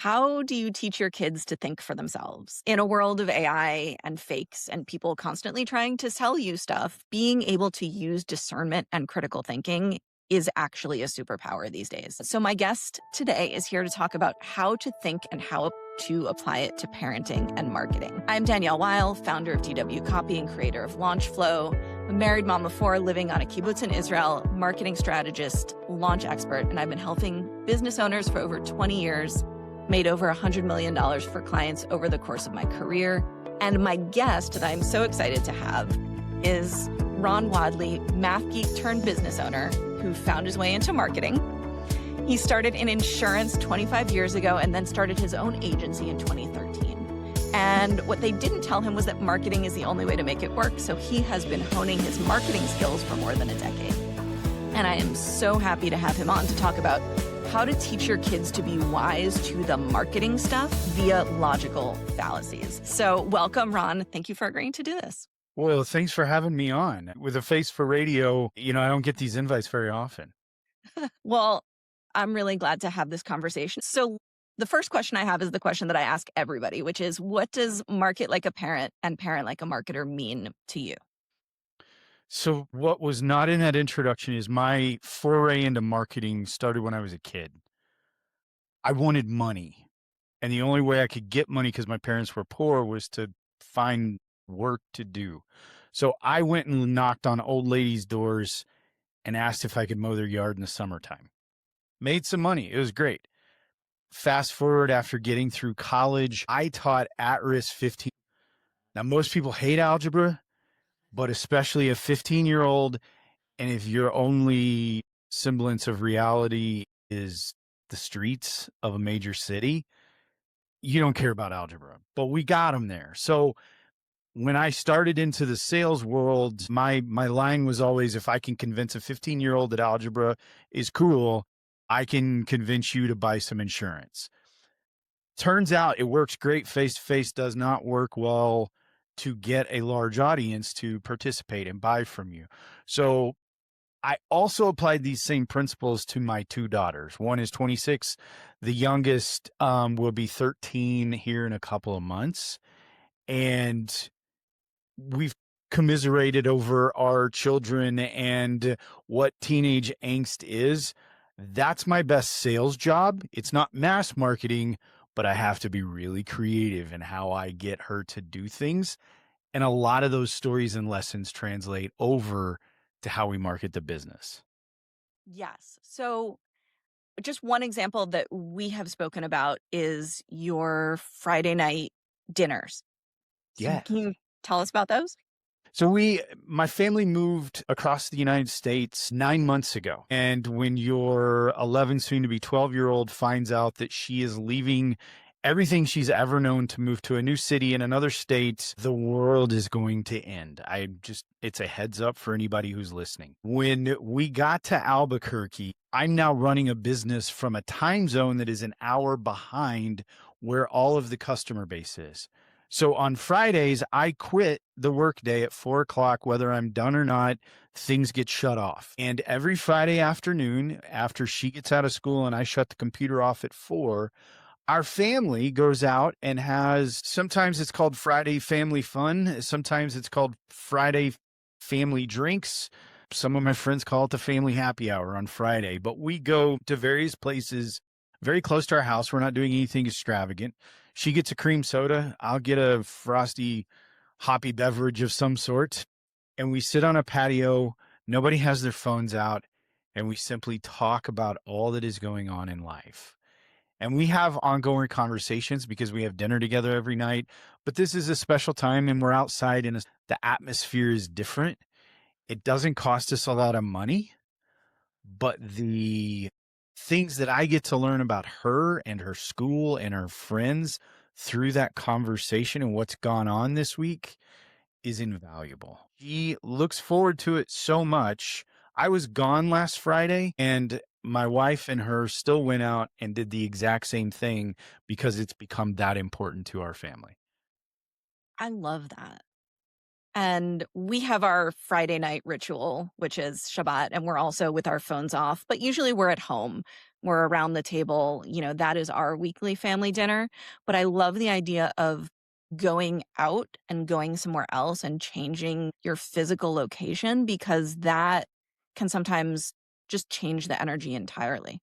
How do you teach your kids to think for themselves? In a world of AI and fakes and people constantly trying to sell you stuff, being able to use discernment and critical thinking is actually a superpower these days. So, my guest today is here to talk about how to think and how to apply it to parenting and marketing. I'm Danielle Weil, founder of DW Copy and creator of Launchflow, a married mom of four living on a kibbutz in Israel, marketing strategist, launch expert, and I've been helping business owners for over 20 years, made over $100 million for clients over the course of my career. And my guest that I'm so excited to have is Ron Wadley, math geek turned business owner who found his way into marketing. He started in insurance 25 years ago and then started his own agency in 2013. And what they didn't tell him was that marketing is the only way to make it work. So he has been honing his marketing skills for more than a decade. And I am so happy to have him on to talk about how to teach your kids to be wise to the marketing stuff via logical fallacies. So welcome, Ron. Thank you for agreeing to do this. Well, thanks for having me on. With a face for radio, I don't get these invites very often. Well, I'm really glad to have this conversation. So the first question I have is the question that I ask everybody, which is, what does market like a parent and parent like a marketer mean to you? So what was not in that introduction is my foray into marketing started when I was a kid. I wanted money. And the only way I could get money because my parents were poor was to find work to do. So I went and knocked on old ladies' doors and asked if I could mow their yard in the summertime. Made some money. It was great. Fast forward after getting through college, I taught at-risk 15. Now, most people hate algebra, but especially a 15-year-old. And if your only semblance of reality is the streets of a major city, you don't care about algebra, but we got them there. So when I started into the sales world, my line was always, if I can convince a 15-year-old that algebra is cool, I can convince you to buy some insurance. Turns out it works great face-to-face, does not work well to get a large audience to participate and buy from you. So I also applied these same principles to my two daughters. One is 26. The youngest will be 13 here in a couple of months. And we've commiserated over our children and what teenage angst is. That's my best sales job. It's not mass marketing, but I have to be really creative in how I get her to do things. And a lot of those stories and lessons translate over to how we market the business. Yes. So just one example that we have spoken about is your Friday night dinners. So Yes. can you tell us about those? So my family moved across the United States 9 months ago. And when your 11, soon to be 12-year-old finds out that she is leaving everything she's ever known to move to a new city in another state, the world is going to end. It's a heads up for anybody who's listening. When we got to Albuquerque, I'm now running a business from a time zone that is an hour behind where all of the customer base is. So on Fridays, I quit the workday at 4 o'clock, whether I'm done or not, things get shut off. And every Friday afternoon, after she gets out of school and I shut the computer off at 4, our family goes out and has, sometimes it's called Friday family fun. Sometimes it's called Friday family drinks. Some of my friends call it the family happy hour on Friday, but we go to various places very close to our house. We're not doing anything extravagant. She gets a cream soda. I'll get a frosty, hoppy beverage of some sort. And we sit on a patio. Nobody has their phones out. And we simply talk about all that is going on in life. And we have ongoing conversations because we have dinner together every night. But this is a special time and we're outside and the atmosphere is different. It doesn't cost us a lot of money, but the things that I get to learn about her and her school and her friends through that conversation and what's gone on this week is invaluable. She looks forward to it so much. I was gone last Friday and my wife and her still went out and did the exact same thing because it's become that important to our family. I love that. And we have our Friday night ritual, which is Shabbat, and we're also with our phones off, but usually we're at home. We're around the table, that is our weekly family dinner. But I love the idea of going out and going somewhere else and changing your physical location because that can sometimes just change the energy entirely.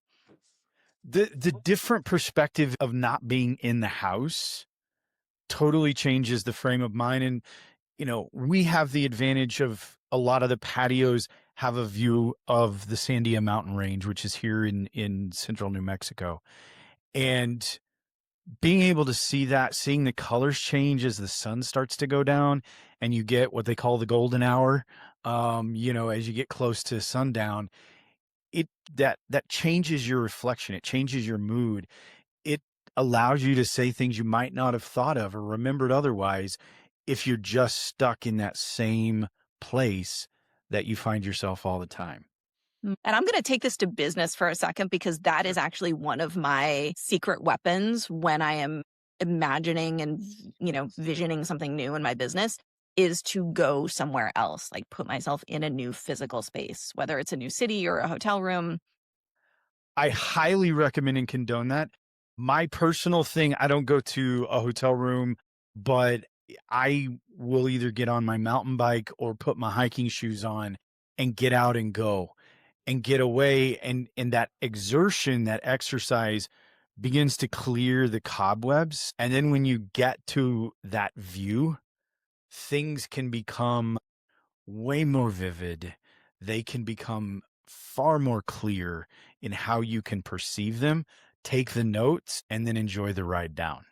The different perspective of not being in the house totally changes the frame of mind. And, we have the advantage of a lot of the patios have a view of the Sandia mountain range, which is here in central New Mexico. And being able to see that, seeing the colors change as the sun starts to go down and you get what they call the golden hour, as you get close to sundown, that changes your reflection. It changes your mood. It allows you to say things you might not have thought of or remembered otherwise if you're just stuck in that same place that you find yourself all the time. And I'm going to take this to business for a second because that is actually one of my secret weapons when I am imagining and, visioning something new in my business is to go somewhere else, like put myself in a new physical space, whether it's a new city or a hotel room. I highly recommend and condone that. My personal thing, I don't go to a hotel room, but I will either get on my mountain bike or put my hiking shoes on and get out and go and get away. And that exertion, that exercise begins to clear the cobwebs. And then when you get to that view, things can become way more vivid. They can become far more clear in how you can perceive them, take the notes, and then enjoy the ride down.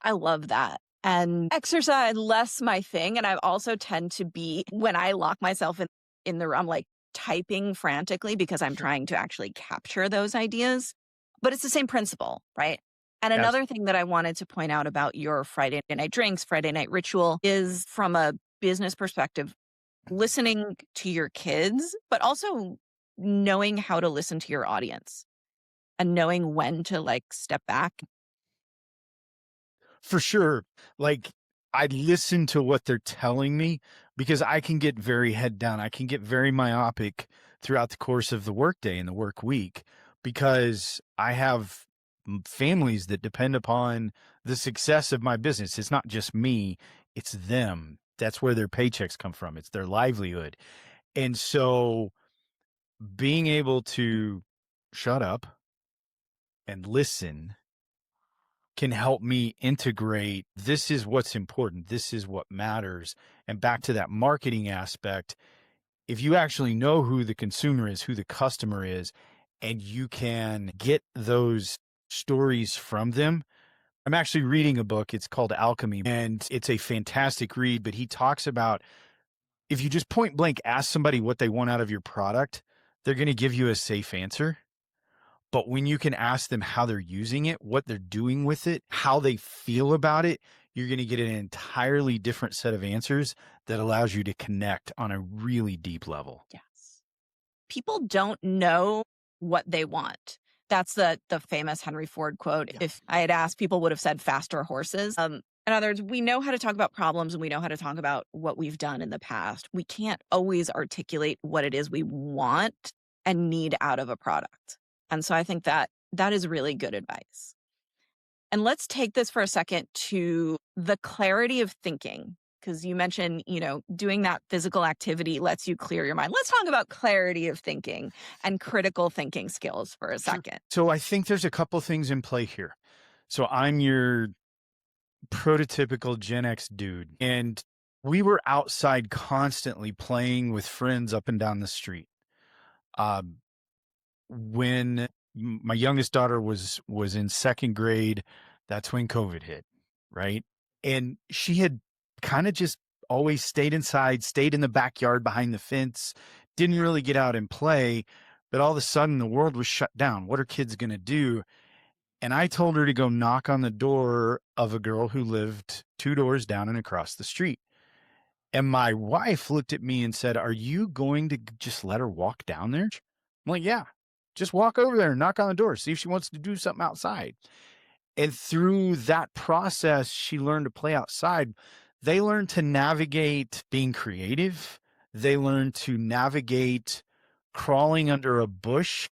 I love that. And exercise less my thing. And I also tend to be when I lock myself in the room, like typing frantically because I'm Sure. trying to actually capture those ideas. But it's the same principle, right? And As another thing that I wanted to point out about your Friday night drinks, Friday night ritual is from a business perspective, listening to your kids, but also knowing how to listen to your audience and knowing when to like step back. For sure. Like, I listen to what they're telling me because I can get very head down. I can get very myopic throughout the course of the workday and the work week because I have families that depend upon the success of my business. It's not just me, it's them. That's where their paychecks come from. It's their livelihood. And so being able to shut up and listen can help me integrate this is what's important, this is what matters. And back to that marketing aspect, if you actually know who the consumer is, who the customer is, and you can get those stories from them. I'm actually reading a book. It's called Alchemy, and it's a fantastic read. But he talks about if you just point blank ask somebody what they want out of your product, they're going to give you a safe answer. But when you can ask them how they're using it, what they're doing with it, how they feel about it, you're going to get an entirely different set of answers that allows you to connect on a really deep level. Yes. People don't know what they want. That's the famous Henry Ford quote. Yeah. If I had asked, people would have said faster horses. In other words, we know how to talk about problems and we know how to talk about what we've done in the past. We can't always articulate what it is we want and need out of a product. And so I think that is really good advice. And let's take this for a second to the clarity of thinking, because you mentioned, doing that physical activity lets you clear your mind. Let's talk about clarity of thinking and critical thinking skills for a Sure. second. So I think there's a couple things in play here. So I'm your prototypical Gen X dude, and we were outside constantly playing with friends up and down the street. Um, when my youngest daughter was in second grade, that's when COVID hit, right? And she had kind of just always stayed inside, stayed in the backyard behind the fence, didn't really get out and play. But all of a sudden, the world was shut down. What are kids going to do? And I told her to go knock on the door of a girl who lived two doors down and across the street. And my wife looked at me and said, "Are you going to just let her walk down there?" I'm like, "Yeah, just walk over there and knock on the door, see if she wants to do something outside." And through that process, she learned to play outside. They learned to navigate being creative. They learned to navigate crawling under a bush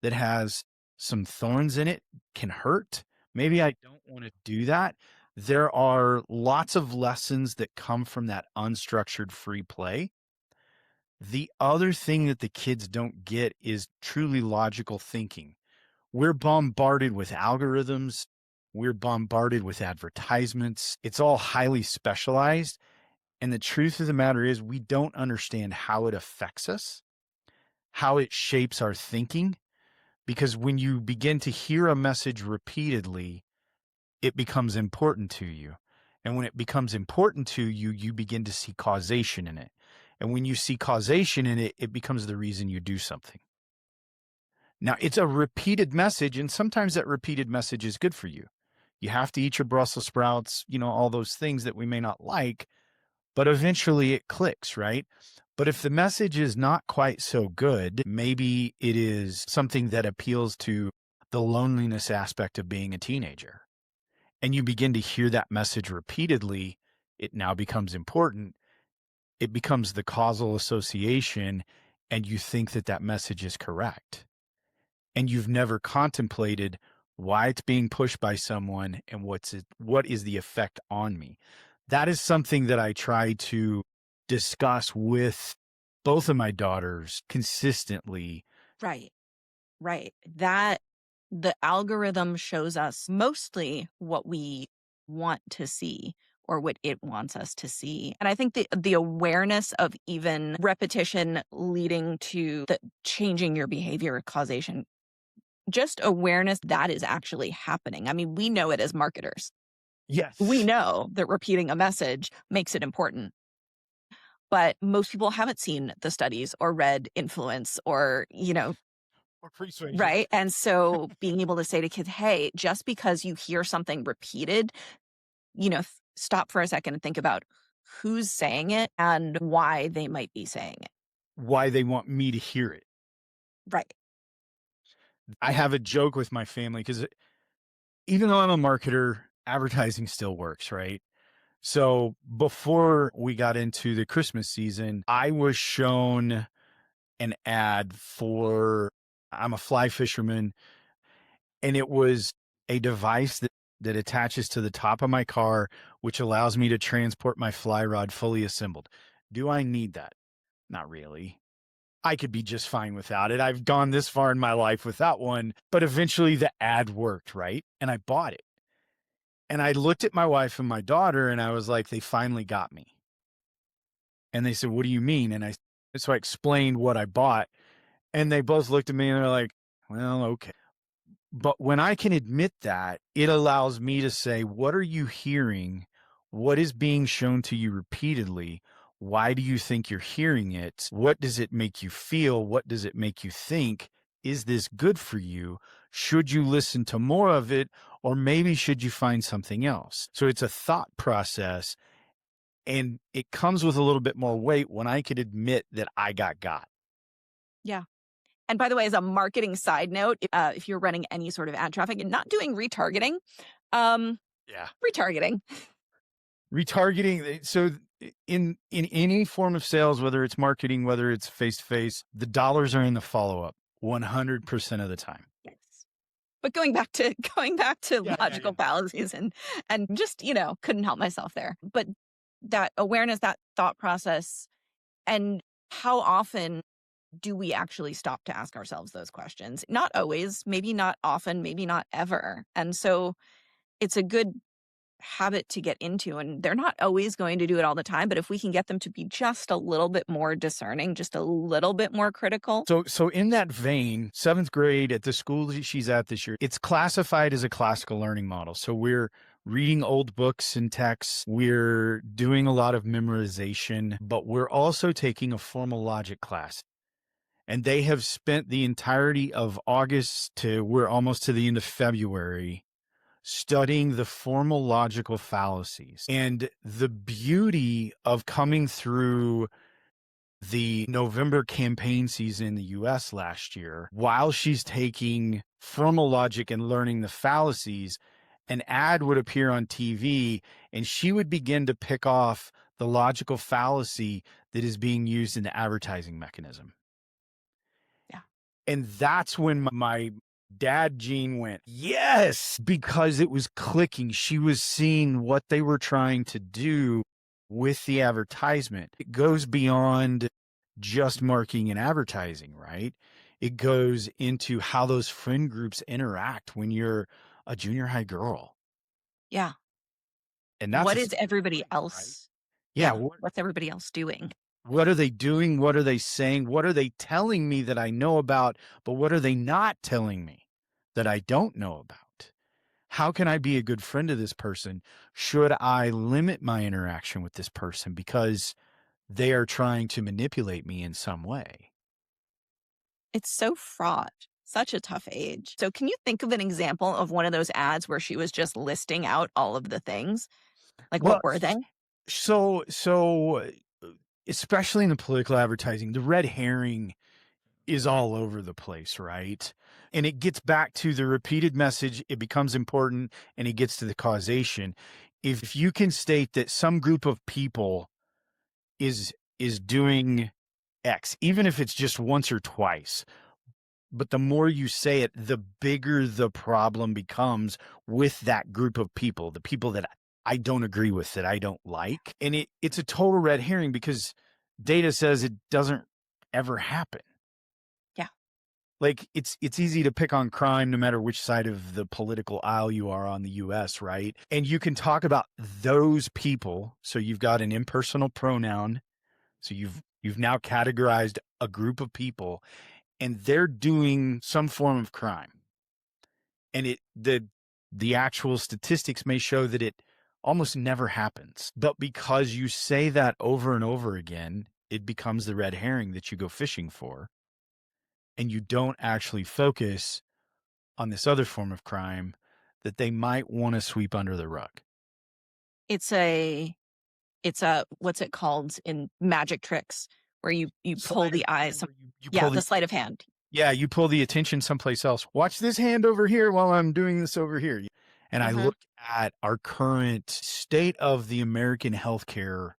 that has some thorns in it can hurt. Maybe I don't want to do that. There are lots of lessons that come from that unstructured free play. The other thing that the kids don't get is truly logical thinking. We're bombarded with algorithms. We're bombarded with advertisements. It's all highly specialized. And the truth of the matter is, we don't understand how it affects us, how it shapes our thinking. Because when you begin to hear a message repeatedly, it becomes important to you. And when it becomes important to you, you begin to see causation in it. And when you see causation in it, it becomes the reason you do something. Now, it's a repeated message, and sometimes that repeated message is good for you. You have to eat your Brussels sprouts, all those things that we may not like, but eventually it clicks, right? But if the message is not quite so good, maybe it is something that appeals to the loneliness aspect of being a teenager. And you begin to hear that message repeatedly, it now becomes important. It becomes the causal association, and you think that that message is correct. And you've never contemplated why it's being pushed by someone and what is the effect on me. That is something that I try to discuss with both of my daughters consistently. Right. Right. That the algorithm shows us mostly what we want to see or what it wants us to see. And I think the awareness of even repetition leading to the changing your behavior causation, just awareness that is actually happening. I mean, we know it as marketers. We Yes. know that repeating a message makes it important. But most people haven't seen the studies or read influence or, Or persuasion. right? And so being able to say to kids, hey, just because you hear something repeated, stop for a second and think about who's saying it and why they might be saying it. Why they want me to hear it. Right. I have a joke with my family because even though I'm a marketer, advertising still works, right? So before we got into the Christmas season, I was shown an ad for, I'm a fly fisherman, and it was a device that attaches to the top of my car, which allows me to transport my fly rod fully assembled. Do I need that? Not really. I could be just fine without it. I've gone this far in my life without one, but eventually the ad worked, right? And I bought it. And I looked at my wife and my daughter and I was like, they finally got me. And they said, what do you mean? So I explained what I bought, and they both looked at me and they're like, well, okay. But when I can admit that, it allows me to say, what are you hearing? What is being shown to you repeatedly? Why do you think you're hearing it? What does it make you feel? What does it make you think? Is this good for you? Should you listen to more of it? Or maybe should you find something else? So it's a thought process, and it comes with a little bit more weight when I could admit that I got. Yeah. And by the way, as a marketing side note, if you're running any sort of ad traffic and not doing retargeting, um, Yeah. retargeting. Retargeting. So in any form of sales, whether it's marketing, whether it's face to face, the dollars are in the follow up 100% of the time. Yes. But going back to Yeah. logical fallacies and just, couldn't help myself there. But that awareness, that thought process, and how often do we actually stop to ask ourselves those questions? Not always, maybe not often, maybe not ever. And so it's a good habit to get into, and they're not always going to do it all the time, but if we can get them to be just a little bit more discerning, just a little bit more critical. So in that vein, 7th grade at the school that she's at this year, it's classified as a classical learning model. So we're reading old books and texts. We're doing a lot of memorization, but we're also taking a formal logic class. And they have spent the entirety of August to we're almost to the end of February studying the formal logical fallacies. And the beauty of coming through the November campaign season in the US last year, while she's taking formal logic and learning the fallacies, an ad would appear on TV and she would begin to pick off the logical fallacy that is being used in the advertising mechanism. Yeah. And that's when my dad gene went, yes, because it was clicking. She was seeing what they were trying to do with the advertisement. It goes beyond just marketing and advertising, right? It goes into how those friend groups interact when you're a junior high girl. Yeah. And that's a What is scary everybody place, right? else? Yeah. Yeah. What's everybody else doing? What are they doing? What are they saying? What are they telling me that I know about? But what are they not telling me that I don't know about? How can I be a good friend to this person? Should I limit my interaction with this person because they are trying to manipulate me in some way? It's so fraught. Such a tough age. So, can you think of an example of one of those ads where she was just listing out all of the things? Like, Well, what were they? so especially in the political advertising, the red herring is all over the place, right? And it gets back to the repeated message, it becomes important, and it gets to the causation. If you can state that some group of people is doing X, even if it's just once or twice, but the more you say it, the bigger the problem becomes with that group of people, the people that I don't agree with, that I don't like. And it's a total red herring because data says it doesn't ever happen. Yeah. Like it's easy to pick on crime no matter which side of the political aisle you are on the US, right? And you can talk about those people. So you've got an impersonal pronoun. So you've now categorized a group of people and they're doing some form of crime. And the actual statistics may show that it almost never happens. But because you say that over and over again, it becomes the red herring that you go fishing for. And you don't actually focus on this other form of crime that they might want to sweep under the rug. It's a what's it called in magic tricks where you pull Sleight of the eyes hand some where you yeah, pull the the sleight of hand. yeah, you pull the attention someplace else. Watch this hand over here while I'm doing this over here. And I Mhm. look at our current state of the American healthcare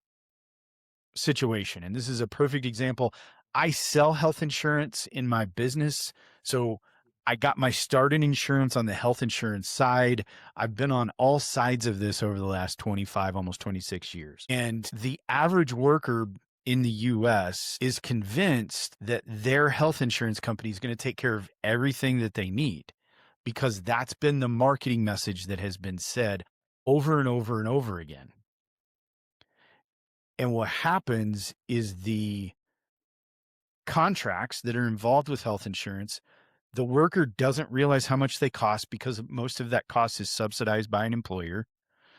situation. And this is a perfect example. I sell health insurance in my business. So I got my start in insurance on the health insurance side. I've been on all sides of this over the last 25, almost 26 years. And the average worker in the US is convinced that their health insurance company is going to take care of everything that they need because that's been the marketing message that has been said over and over and over again. And what happens is the contracts that are involved with health insurance, the worker doesn't realize how much they cost because most of that cost is subsidized by an employer.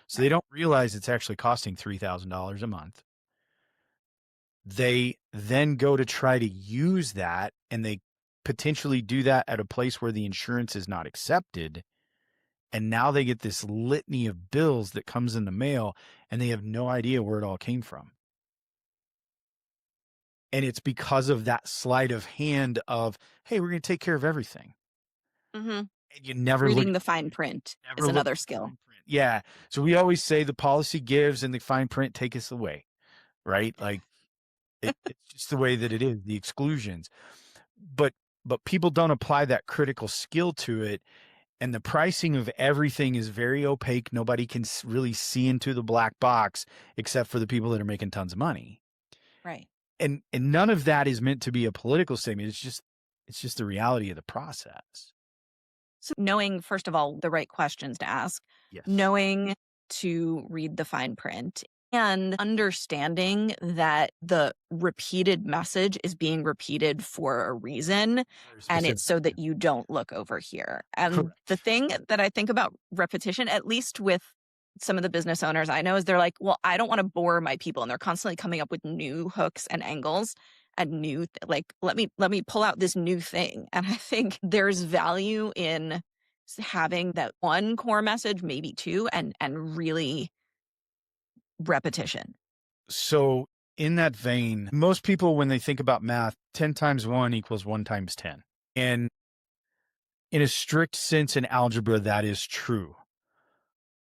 So they Right. don't realize it's actually costing $3,000 a month. They then go to try to use that and they potentially do that at a place where the insurance is not accepted. And now they get this litany of bills that comes in the mail and they have no idea where it all came from. And it's because of that sleight of hand of, hey, we're going to take care of everything. Mhm. And you never look Reading at the fine print is never look another at the skill. fine print. Yeah. So we always say the policy gives and the fine print take us away, right? Like it's just the way that it is, the exclusions. But but people don't apply that critical skill to it. And the pricing of everything is very opaque. Nobody can really see into the black box except for the people that are making tons of money. Right. And none of that is meant to be a political statement. It's just the reality of the process. So knowing, first of all, the right questions to ask, Yes. knowing to read the fine print, and understanding that the repeated message is being repeated for a reason. Very And specific. it's so that you don't look over here. And the Correct. thing that I think about repetition, at least with some of the business owners I know, is they're like, well, I don't want to bore my people. And they're constantly coming up with new hooks and angles and like let me pull out this new thing. And I think there's value in having that one core message, maybe two, and really repetition. So in that vein, most people, when they think about math, 10 times 1 equals 1 times 10. And in a strict sense in algebra, that is true.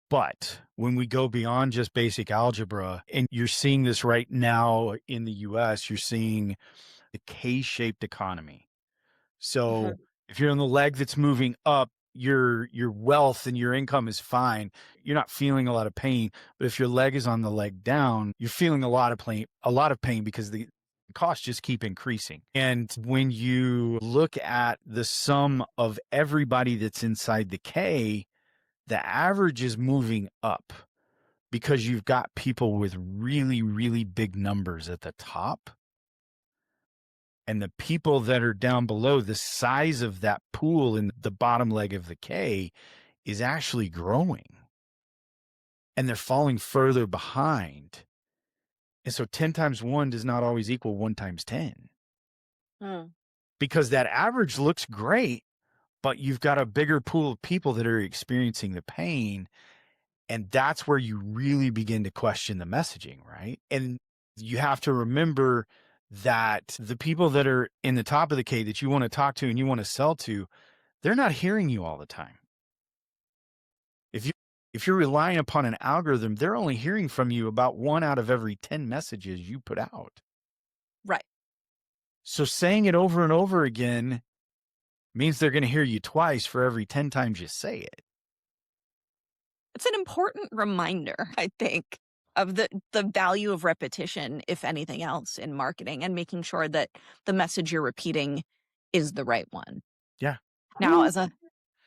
But when we go beyond just basic algebra, and you're seeing this right now in the US, you're seeing the K-shaped economy. So Mhm. if you're on the leg that's moving up, your wealth and your income is fine. You're not feeling a lot of pain. But if your leg is on the leg down, you're feeling a lot of pain because the costs just keep increasing. And when you look at the sum of everybody that's inside the K, the average is moving up because you've got people with really, really big numbers at the top. And the people that are down below, the size of that pool in the bottom leg of the K is actually growing. And they're falling further behind. And so 10 times 1 does not always equal 1 times 10 Mm. because that average looks great, but you've got a bigger pool of people that are experiencing the pain. And that's where you really begin to question the messaging, right? And you have to remember that the people that are in the top of the K that you want to talk to and you want to sell to, they're not hearing you all the time. If you if you're relying upon an algorithm, they're only hearing from you about 1 out of every 10 messages you put out. Right. So saying it over and over again means they're going to hear you twice for every 10 times you say it. It's an important reminder, I think, of the value of repetition, if anything else, in marketing and making sure that the message you're repeating is the right one. Yeah. Now, as a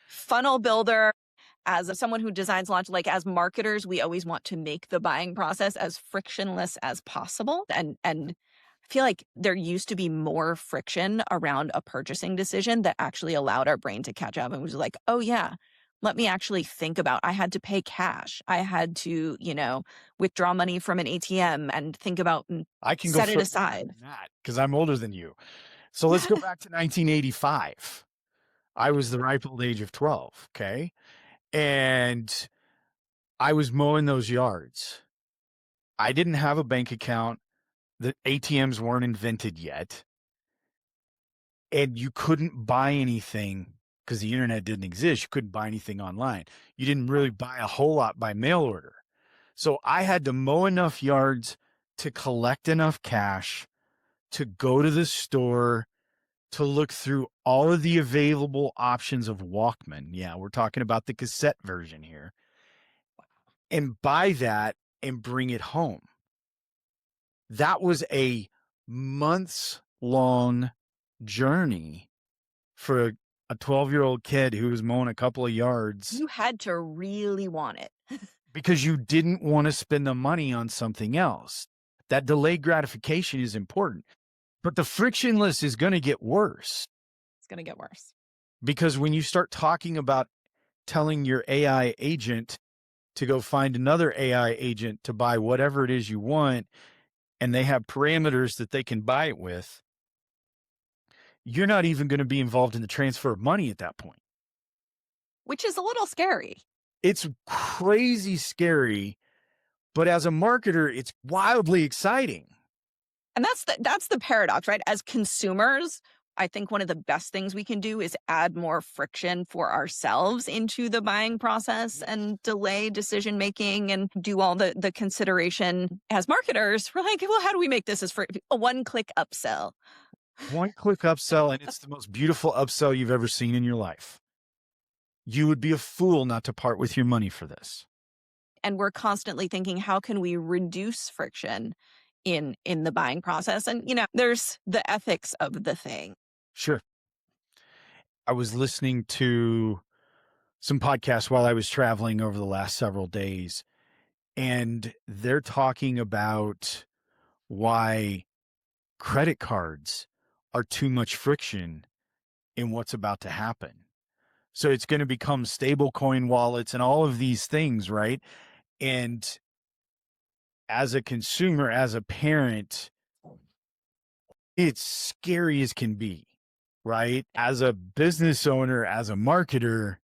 funnel builder, as someone who designs launch, like as marketers, we always want to make the buying process as frictionless as possible. And I feel like there used to be more friction around a purchasing decision that actually allowed our brain to catch up and was like, oh yeah, let me actually think about I had to pay cash. I had to, withdraw money from an ATM and think about and I can go set it further back aside. than that because I'm older than you. So let's go back to 1985. I was the ripe old age of 12. Okay. And I was mowing those yards. I didn't have a bank account. The ATMs weren't invented yet. And you couldn't buy anything because the internet didn't exist. You couldn't buy anything online. You didn't really buy a whole lot by mail order. So I had to mow enough yards to collect enough cash to go to the store to look through all of the available options of Walkman. Yeah, we're talking about the cassette version here, and buy that and bring it home. That was a months long journey for a 12-year-old kid who was mowing a couple of yards You had to really want it. because you didn't want to spend the money on something else. That delayed gratification is important, but the frictionless is going to get worse It's going to get worse. because when you start talking about telling your AI agent to go find another AI agent to buy whatever it is you want, and they have parameters that they can buy it with, you're not even going to be involved in the transfer of money at that point. Which is a little scary. It's crazy scary, but as a marketer, it's wildly exciting. And that's the paradox, right? As consumers, I think one of the best things we can do is add more friction for ourselves into the buying process and delay decision making and do all the consideration. As marketers, we're like, well, how do we make this as for a one-click upsell? One click upsell, and it's the most beautiful upsell you've ever seen in your life. You would be a fool not to part with your money for this. And we're constantly thinking, how can we reduce friction in the buying process? And there's the ethics of the thing. Sure. I was listening to some podcasts while I was traveling over the last several days, and they're talking about why credit cards are too much friction in what's about to happen. So it's going to become stable coin wallets and all of these things, right? And as a consumer, as a parent, it's scary as can be, right? As a business owner, as a marketer,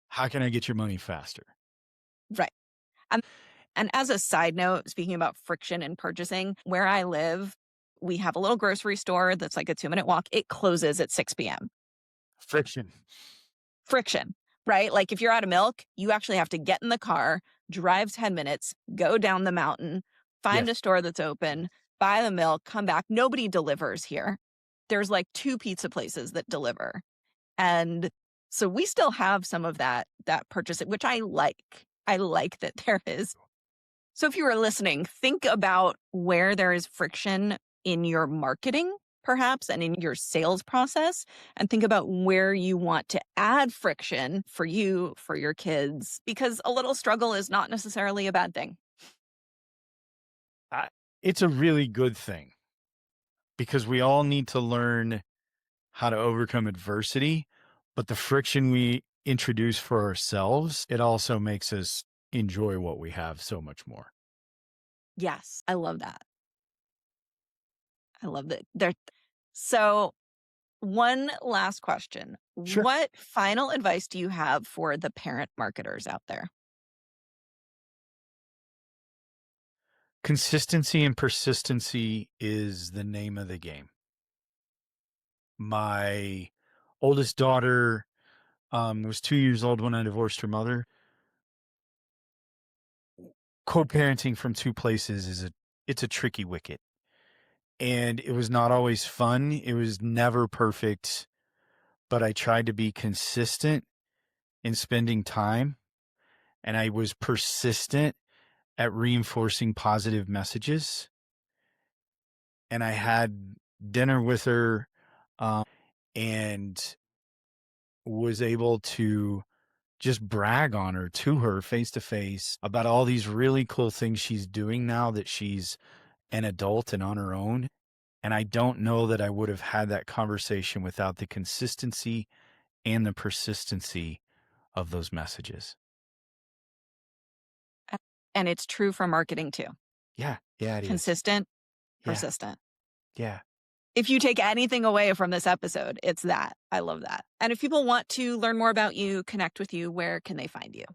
how can I get your money faster? Right. And as a side note, speaking about friction in purchasing, where I live, we have a little grocery store that's like a 2-minute walk. It closes at 6 p.m. Friction. Friction, right? Like if you're out of milk, you actually have to get in the car, drive 10 minutes, go down the mountain, find Yes. a store that's open, buy the milk, come back. Nobody delivers here. there's like 2 pizza places that deliver. And so we still have some of that purchase, which I like. I like that there is. So if you were listening, think about where there is friction in your marketing, perhaps, and in your sales process, and think about where you want to add friction for you, for your kids, because a little struggle is not necessarily a bad thing. It's a really good thing because we all need to learn how to overcome adversity, but the friction we introduce for ourselves, it also makes us enjoy what we have so much more. Yes, I love that. I love that. So one last question. Sure. What final advice do you have for the parent marketers out there? Consistency and persistency is the name of the game. My oldest daughter was 2 years old when I divorced her mother. Co-parenting from 2 places it's a tricky wicket. And it was not always fun. It was never perfect, but I tried to be consistent in spending time, and I was persistent at reinforcing positive messages. And I had dinner with her, and was able to just brag on her to her face to face about all these really cool things she's doing now that she's an adult and on her own. And I don't know that I would have had that conversation without the consistency and the persistency of those messages. And it's true for marketing too. Yeah. Yeah, it is. Consistent, Yeah. persistent. Yeah. If you take anything away from this episode, it's that. I love that. And if people want to learn more about you, connect with you, where can they find you?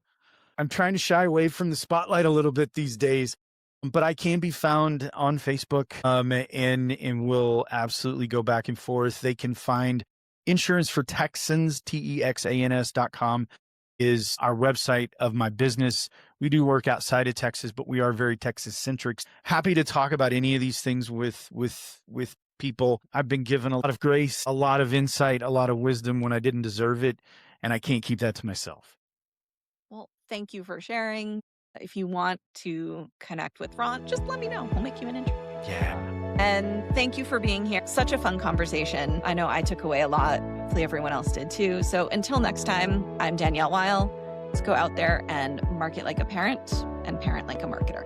I'm trying to shy away from the spotlight a little bit these days, but I can be found on Facebook, and we'll absolutely go back and forth. They can find Insurance for Texans, TEXANS.com is our website of my business. We do work outside of Texas, but we are very Texas centric. Happy to talk about any of these things with people. I've been given a lot of grace, a lot of insight, a lot of wisdom when I didn't deserve it, and I can't keep that to myself. Well, thank you for sharing. If you want to connect with Ron, just let me know. We'll make you an intro. Yeah. And thank you for being here. Such a fun conversation. I know I took away a lot. Hopefully everyone else did too. So until next time, I'm Danielle Weil. Let's go out there and market like a parent and parent like a marketer.